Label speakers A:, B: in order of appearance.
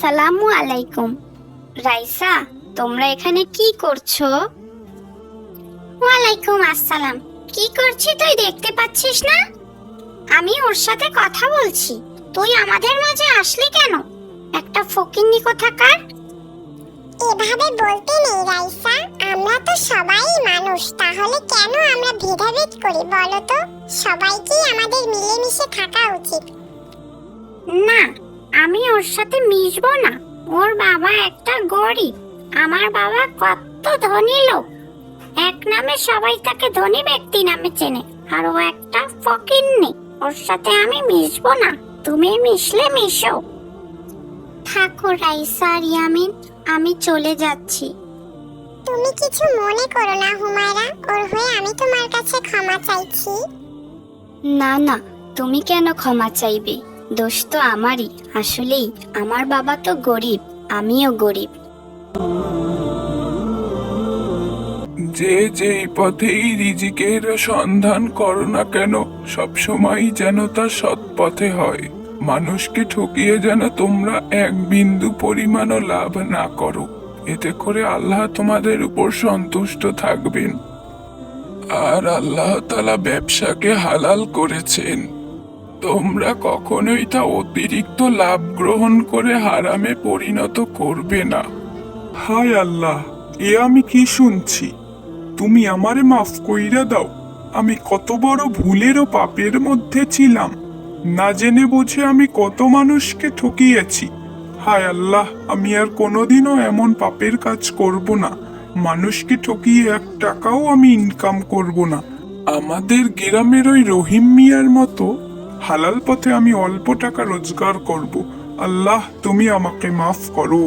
A: আসসালামু আলাইকুম। রাইসা, তোমরা এখানে কি করছো? ওয়ালাইকুম আসসালাম। কি করছি তুই দেখতে পাচ্ছিস না? আমি ওর সাথে কথা বলছি। তুই আমাদের মাঝে আসলি কেন? একটা ফকিন্নি কোথাকার।
B: এভাবে বলতে নেই রাইসা, আমরা তো সবাই মানুষ, তাহলে কেন আমরা ভেদাভেদ করি বলো তো? সবাইকেই আমাদের মিলেমিশে থাকা উচিত।
A: না, আমি ওর সাথে মিশবো না। ওর বাবা একটা গরিব, আমার বাবা কত ধনী লোক। এক নামে সবাই তাকে ধনী ব্যক্তি নামে চেনে, আর ও একটা ফকিন্নি। ওর সাথে আমি মিশবো না। তুমি মিশলে মিশো। থাকো রাইসা আর ইয়ামিন, আমি চলে যাচ্ছি।
B: তুমি কিছু মনে করো না হুমায়রা, ওর হয়ে আমি তোমার কাছে ক্ষমা চাইছি।
A: না না, তুমি কেন ক্ষমা চাইবে? দোষ তো আমারই। আসলেই আমার বাবা তো গরিব, আমিও গরিব।
C: যে যেই পথেই রিজিকের সন্ধান করো না কেন, সবসময় যেন তা সৎ পথে হয়। মানুষকে ঠকিয়ে যেন তোমরা এক বিন্দু পরিমাণও লাভ না করো। এতে করে আল্লাহ তোমাদের উপর সন্তুষ্ট থাকবেন। আর আল্লাহ তাআলা ব্যবসাকে হালাল করেছেন। তোমরা কখনোই তা অতিরিক্ত লাভ গ্রহণ করে হারামে পরিণত করবে না।
D: হায় আল্লাহ, এ আমি কি শুনছি? তুমি আমারে মাফ কইরা দাও। আমি কত বড় ভুলের ও পাপের মধ্যে ছিলাম। না জেনে বুঝে আমি কত মানুষকে ঠকিয়েছি। হায় আল্লাহ, আমি আর কোনোদিনও এমন পাপের কাজ করব না। মানুষকে ঠকিয়ে 1 টাকাও আমি ইনকাম করব না। আমাদের গ্রামের ওই রহিম মিয়ার মতো হালাল পথে আমি অল্প টাকা রোজগার করব। আল্লাহ, তুমি আমাকে মাফ করো।